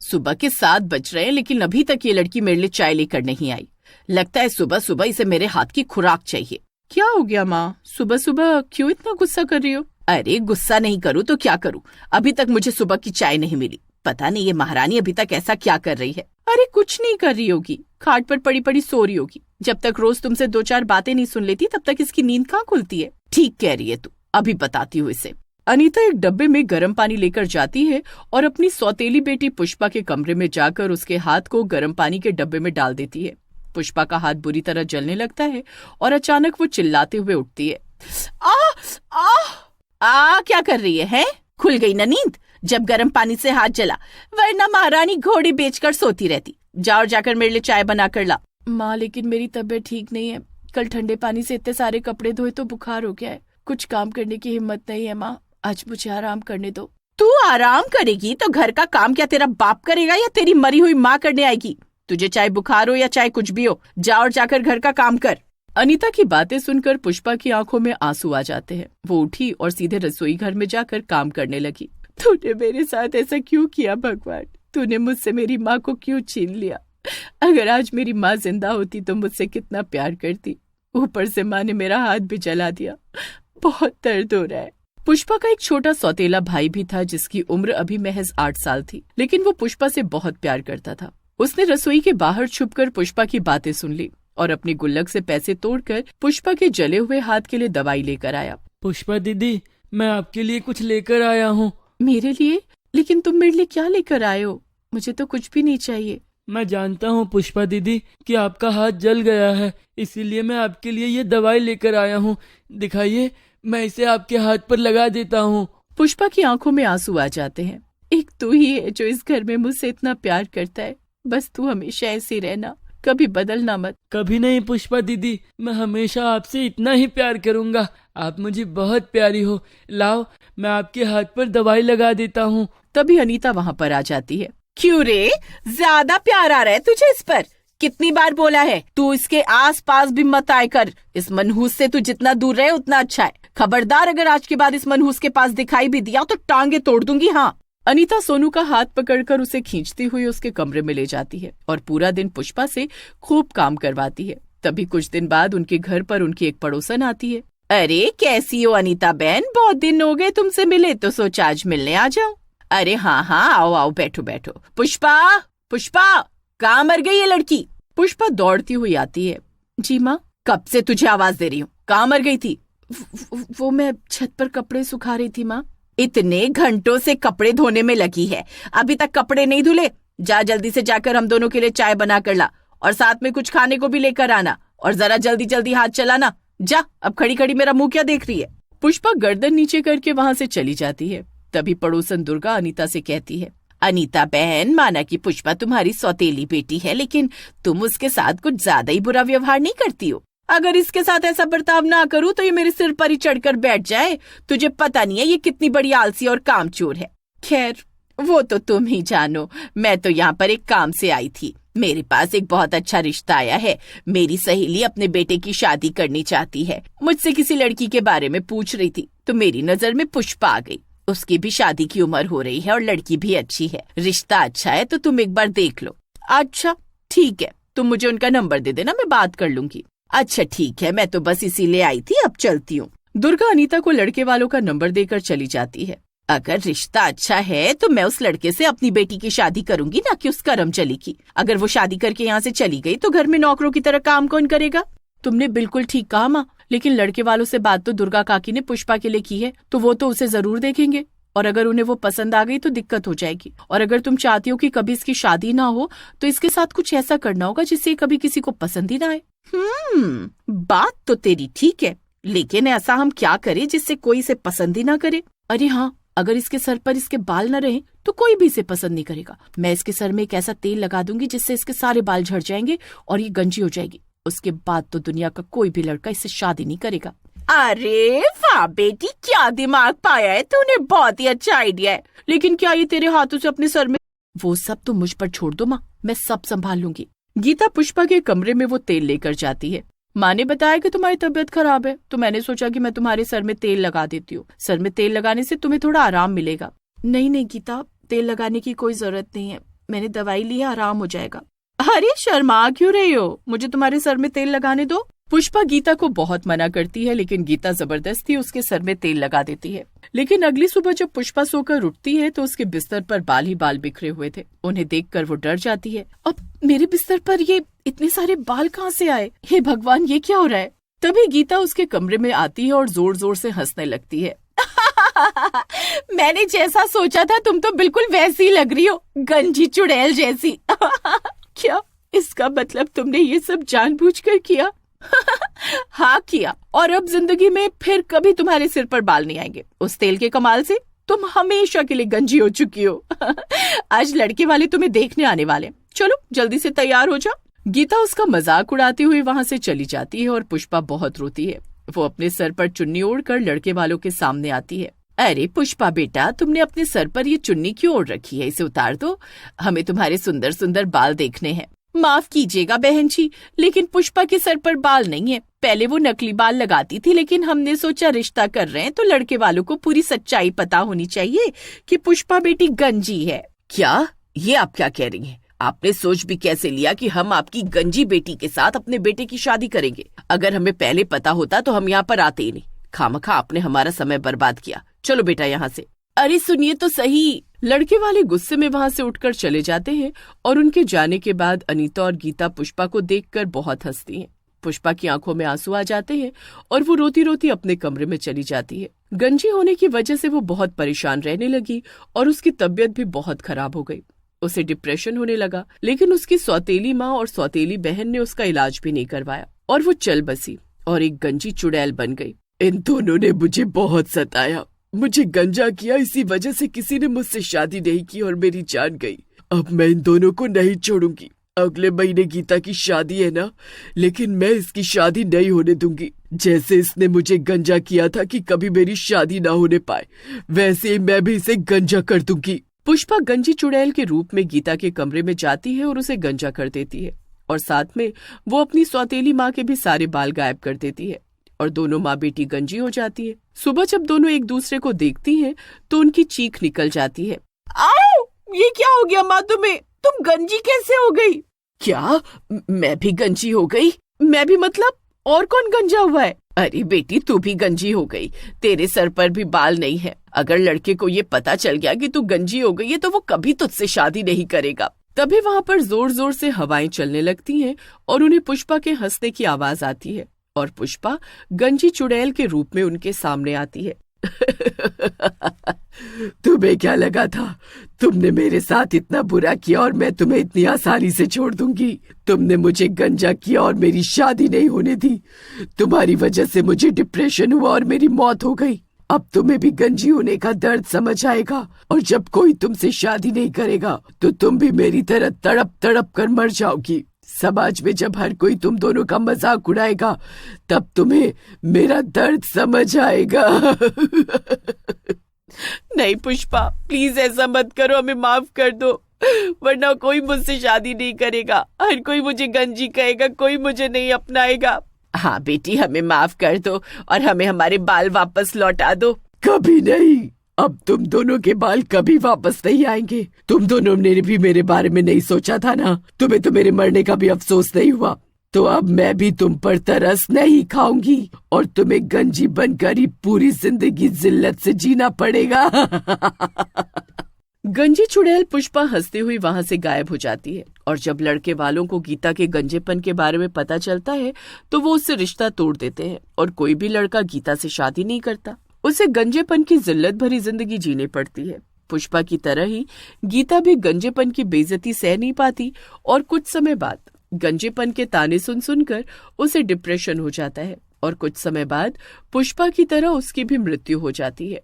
सुबह के 7 बज रहे हैं लेकिन अभी तक ये लड़की मेरे लिए चाय लेकर नहीं आई। लगता है सुबह सुबह इसे मेरे हाथ की खुराक चाहिए। क्या हो गया माँ, सुबह सुबह क्यों इतना गुस्सा कर रही हो? अरे गुस्सा नहीं करूँ तो क्या करूँ, अभी तक मुझे सुबह की चाय नहीं मिली। पता नहीं ये महारानी अभी तक ऐसा क्या कर रही है। अरे कुछ नहीं कर रही होगी, खाट पर पड़ी पड़ी सो रही होगी। जब तक रोज तुमसे 2-4 बातें नहीं सुन लेती तब तक इसकी नींद कहाँ खुलती है। ठीक कह रही है तू, अभी बताती हूँ इसे। अनीता एक डब्बे में गर्म पानी लेकर जाती है और अपनी सौतेली बेटी पुष्पा के कमरे में जाकर उसके हाथ को गर्म पानी के डब्बे में डाल देती है। पुष्पा का हाथ बुरी तरह जलने लगता है और अचानक वो चिल्लाते हुए उठती है। आ आ क्या कर रही है? खुल गई ना नींद जब गर्म पानी से हाथ जला, वरना महारानी घोड़ी बेचकर सोती रहती। जाओ जाकर मेरे लिए चाय बना कर ला। माँ लेकिन मेरी तबीयत ठीक नहीं है, कल ठंडे पानी से इतने सारे कपड़े धोए तो बुखार हो गया है, कुछ काम करने की हिम्मत नहीं है माँ, आज मुझे आराम करने दो। तू आराम करेगी तो घर का काम क्या तेरा बाप करेगा या तेरी मरी हुई माँ करने आएगी? तुझे चाहे बुखार हो या चाहे कुछ भी हो, जा और जाकर घर का काम कर। अनीता की बातें सुनकर पुष्पा की आंखों में आंसू आ जाते हैं। वो उठी और सीधे रसोई घर में जाकर काम करने लगी। तूने मेरे साथ ऐसा क्यों किया भगवान? तूने मुझसे मेरी माँ को क्यों छीन लिया? अगर आज मेरी माँ जिंदा होती तो मुझसे कितना प्यार करती। ऊपर से माँ ने मेरा हाथ भी जला दिया, बहुत दर्द हो रहा है। पुष्पा का एक छोटा सौतेला भाई भी था जिसकी उम्र अभी महज 8 साल थी, लेकिन वो पुष्पा से बहुत प्यार करता था। उसने रसोई के बाहर छुपकर पुष्पा की बातें सुन ली और अपनी गुल्लक से पैसे तोड़कर पुष्पा के जले हुए हाथ के लिए दवाई लेकर आया। पुष्पा दीदी, मैं आपके लिए कुछ लेकर आया हूँ। मेरे लिए? लेकिन तुम मेरे लिए क्या लेकर आए हो? मुझे तो कुछ भी नहीं चाहिए। मैं जानता हूँ पुष्पा दीदी कि आपका हाथ जल गया है, इसीलिए मैं आपके लिए ये दवाई लेकर आया हूँ। दिखाइए, मैं इसे आपके हाथ पर लगा देता हूँ। पुष्पा की आंखों में आंसू आ जाते हैं। एक तू ही है जो इस घर में मुझसे इतना प्यार करता है, बस तू हमेशा ऐसी रहना, कभी बदलना मत। कभी नहीं पुष्पा दीदी, मैं हमेशा आपसे इतना ही प्यार करूँगा। आप मुझे बहुत प्यारी हो। लाओ, मैं आपके हाथ पर दवाई लगा देता हूँ। तभी अनीता वहाँ पर आ जाती है। क्यों रे, ज्यादा प्यार आ रहा है तुझे इस पर? कितनी बार बोला है तू इसके आस पास भी मत आए कर। इस मनहूस से तू जितना दूर रहे उतना अच्छा है। खबरदार, अगर आज के बाद इस मनहूस के पास दिखाई भी दिया तो टांगे तोड़ दूंगी। हाँ। अनीता सोनू का हाथ पकड़कर उसे खींचती हुई उसके कमरे में ले जाती है और पूरा दिन पुष्पा से खूब काम करवाती है। तभी कुछ दिन बाद उनके घर पर उनकी एक पड़ोसन आती है। अरे कैसी हो अनीता बहन, बहुत दिन हो गए तुमसे मिले, तो सोचा आज मिलने आ जाऊं। अरे हाँ हाँ, आओ आओ, बैठो बैठो। पुष्पा, पुष्पा, कहाँ मर गई ये लड़की? पुष्पा दौड़ती हुई आती है। जी माँ। कब से तुझे आवाज दे रही हूँ, कहाँ मर गई थी? वो मैं छत पर कपड़े सुखा रही थी माँ। इतने घंटों से कपड़े धोने में लगी है, अभी तक कपड़े नहीं धुले? जा जल्दी से जाकर हम दोनों के लिए चाय बना कर ला और साथ में कुछ खाने को भी लेकर आना, और जरा जल्दी जल्दी हाथ चलाना। जा, अब खड़ी खड़ी मेरा मुंह क्या देख रही है? पुष्पा गर्दन नीचे करके वहाँ से चली जाती है। तभी पड़ोसन दुर्गा अनीता से कहती है। अनीता बहन, माना कि पुष्पा तुम्हारी सौतेली बेटी है, लेकिन तुम उसके साथ कुछ ज्यादा ही बुरा व्यवहार नहीं करती हो। अगर इसके साथ ऐसा बर्ताव ना करूँ तो ये मेरे सिर पर ही चढ़कर बैठ जाए। तुझे पता नहीं है ये कितनी बड़ी आलसी और कामचोर है। खैर, वो तो तुम ही जानो। मैं तो यहाँ पर एक काम से आई थी। मेरे पास एक बहुत अच्छा रिश्ता आया है। मेरी सहेली अपने बेटे की शादी करनी चाहती है। मुझसे किसी लड़की के बारे में पूछ रही थी तो मेरी नजर में पुष्पा आ गई। उसकी भी शादी की उम्र हो रही है और लड़की भी अच्छी है। रिश्ता अच्छा है तो तुम एक बार देख लो। अच्छा ठीक है, तुम मुझे उनका नंबर दे देना, मैं बात कर लूंगी। अच्छा ठीक है, मैं तो बस इसीलिए आई थी, अब चलती हूँ। दुर्गा अनीता को लड़के वालों का नंबर देकर चली जाती है। अगर रिश्ता अच्छा है तो मैं उस लड़के से अपनी बेटी की शादी करूंगी, ना कि उस करमचली की। अगर वो शादी करके यहाँ से चली गई तो घर में नौकरों की तरह काम कौन करेगा? तुमने बिल्कुल ठीक कहा माँ, लेकिन लड़के वालों से बात तो दुर्गा काकी ने पुष्पा के लिए की है, तो वो तो उसे जरूर देखेंगे, और अगर उन्हें वो पसंद आ गई तो दिक्कत हो जाएगी। और अगर तुम चाहती हो कि कभी इसकी शादी ना हो तो इसके साथ कुछ ऐसा करना होगा जिससे कभी किसी को पसंद ही ना आए। बात तो तेरी ठीक है, लेकिन ऐसा हम क्या करें जिससे कोई इसे पसंद ही ना करे? अरे हाँ, अगर इसके सर पर इसके बाल न रहे तो कोई भी इसे पसंद नहीं करेगा। मैं इसके सर में एक ऐसा तेल लगा दूंगी जिससे इसके सारे बाल झड़ जाएंगे और ये गंजी हो जाएगी। उसके बाद तो दुनिया का कोई भी लड़का इससे शादी नहीं करेगा। अरे वाह बेटी, क्या दिमाग पाया है तूने, बहुत ही अच्छा आइडिया है। लेकिन क्या ये तेरे हाथों से अपने सर में? वो सब तो मुझ पर छोड़ दो माँ, मैं सब संभाल लूंगी। गीता पुष्पा के कमरे में वो तेल लेकर जाती है। माँ ने बताया कि तुम्हारी तबीयत खराब है, तो मैंने सोचा कि मैं तुम्हारे सर में तेल लगा देती हूँ। सर में तेल लगाने से तुम्हें थोड़ा आराम मिलेगा। नहीं नहीं गीता, तेल लगाने की कोई जरूरत नहीं है, मैंने दवाई ली है, आराम हो जाएगा। अरे शर्मा क्यों रही हो, मुझे तुम्हारे सर में तेल लगाने दो। पुष्पा गीता को बहुत मना करती है, लेकिन गीता जबरदस्ती उसके सर में तेल लगा देती है। लेकिन अगली सुबह जब पुष्पा सोकर उठती है तो उसके बिस्तर पर बाल ही बाल बिखरे हुए थे। उन्हें देखकर वो डर जाती है। अब मेरे बिस्तर पर ये इतने सारे बाल कहाँ से आए? हे भगवान, ये क्या हो रहा है? तभी गीता उसके कमरे में आती है और जोर जोर से हंसने लगती है। मैंने जैसा सोचा था तुम तो बिल्कुल वैसी लग रही हो, गंजी चुड़ैल जैसी। क्या इसका मतलब तुमने ये सब जानबूझकर किया? हाँ किया, और अब जिंदगी में फिर कभी तुम्हारे सिर पर बाल नहीं आएंगे। उस तेल के कमाल से तुम हमेशा के लिए गंजी हो चुकी हो। आज लड़के वाले तुम्हें देखने आने वाले। चलो जल्दी से तैयार हो जाओ। गीता उसका मजाक उड़ाती हुई वहाँ से चली जाती है और पुष्पा बहुत रोती है। वो अपने सर पर चुन्नी ओढ़कर लड़के वालों के सामने आती है। अरे पुष्पा बेटा, तुमने अपने सर पर ये चुन्नी क्यों ओढ़ रखी है? इसे उतार दो, हमें तुम्हारे सुंदर सुंदर बाल देखने हैं। माफ कीजिएगा बहन जी, लेकिन पुष्पा के सर पर बाल नहीं है। पहले वो नकली बाल लगाती थी, लेकिन हमने सोचा रिश्ता कर रहे हैं तो लड़के वालों को पूरी सच्चाई पता होनी चाहिए कि पुष्पा बेटी गंजी है। क्या? ये आप क्या कह रही हैं? आपने सोच भी कैसे लिया कि हम आपकी गंजी बेटी के साथ अपने बेटे की शादी करेंगे? अगर हमें पहले पता होता तो हम यहाँ पर आते ही नहीं। खामखा आपने हमारा समय बर्बाद किया। चलो बेटा यहाँ से। अरे सुनिए तो सही। लड़के वाले गुस्से में वहाँ से उठकर चले जाते हैं और उनके जाने के बाद अनीता और गीता पुष्पा को देखकर बहुत हंसती हैं। पुष्पा की आंखों में आंसू आ जाते हैं और वो रोती रोती अपने कमरे में चली जाती है। गंजी होने की वजह से वो बहुत परेशान रहने लगी और उसकी तबीयत भी बहुत खराब हो गई। उसे डिप्रेशन होने लगा, लेकिन उसकी सौतेली माँ और सौतेली बहन ने उसका इलाज भी नहीं करवाया और वो चल बसी और एक गंजी चुड़ैल बन गई। इन दोनों ने मुझे बहुत सताया, मुझे गंजा किया, इसी वजह से किसी ने मुझसे शादी नहीं की और मेरी जान गई। अब मैं इन दोनों को नहीं छोड़ूंगी। अगले महीने गीता की शादी है ना, लेकिन मैं इसकी शादी नहीं होने दूंगी। जैसे इसने मुझे गंजा किया था कि कभी मेरी शादी ना होने पाए, वैसे ही मैं भी इसे गंजा कर दूंगी। पुष्पा गंजी चुड़ैल के रूप में गीता के कमरे में जाती है और उसे गंजा कर देती है और साथ में वो अपनी सौतेली माँ के भी सारे बाल गायब कर देती है और दोनों माँ बेटी गंजी हो जाती है। सुबह जब दोनों एक दूसरे को देखती हैं तो उनकी चीख निकल जाती है। आओ, ये क्या हो गया माँ तुम्हें? तुम गंजी कैसे हो गई? क्या मैं भी गंजी हो गई? मैं भी मतलब? और कौन गंजा हुआ है? अरे बेटी, तू भी गंजी हो गई। तेरे सर पर भी बाल नहीं है। अगर लड़के को ये पता चल गया कि तू गंजी हो गई है तो वो कभी तुझसे शादी नहीं करेगा। तभी वहाँ पर जोर जोर से हवाएं चलने लगती हैं और उन्हें पुष्पा के हंसने की आवाज आती है और पुष्पा गंजी चुड़ैल के रूप में उनके सामने आती है। तुम्हें क्या लगा था तुमने मेरे साथ इतना बुरा किया और मैं तुम्हें इतनी आसानी से छोड़ दूंगी? तुमने मुझे गंजा किया और मेरी शादी नहीं होने दी। तुम्हारी वजह से मुझे डिप्रेशन हुआ और मेरी मौत हो गई। अब तुम्हें भी गंजी होने का दर्द समझ आएगा और जब कोई तुमसे शादी नहीं करेगा तो तुम भी मेरी तरह तड़प तड़प कर मर जाओगी। समाज में जब हर कोई तुम दोनों का मजाक उड़ाएगा तब तुम्हें मेरा दर्द समझ आएगा। नहीं पुष्पा, प्लीज ऐसा मत करो, हमें माफ कर दो, वरना कोई मुझसे शादी नहीं करेगा। हर कोई मुझे गंजी कहेगा, कोई मुझे नहीं अपनाएगा। हाँ बेटी, हमें माफ कर दो और हमें हमारे बाल वापस लौटा दो। कभी नहीं, अब तुम दोनों के बाल कभी वापस नहीं आएंगे। तुम दोनों ने भी मेरे बारे में नहीं सोचा था ना, तुम्हें तो मेरे मरने का भी अफसोस नहीं हुआ। तो अब मैं भी तुम पर तरस नहीं खाऊंगी और तुम्हें गंजी बनकर ही पूरी जिंदगी जिल्लत से जीना पड़ेगा। गंजी चुड़ैल पुष्पा हंसती हुई वहाँ से गायब हो जाती है और जब लड़के वालों को गीता के गंजेपन के बारे में पता चलता है तो वो उससे रिश्ता तोड़ देते हैं और कोई भी लड़का गीता से शादी नहीं करता। उसे गंजेपन की जिल्लत भरी जिंदगी जीनी पड़ती है। पुष्पा की तरह ही गीता भी गंजेपन की बेइज्जती सह नहीं पाती और कुछ समय बाद गंजेपन के ताने सुन सुनकर उसे डिप्रेशन हो जाता है और कुछ समय बाद पुष्पा की तरह उसकी भी मृत्यु हो जाती है।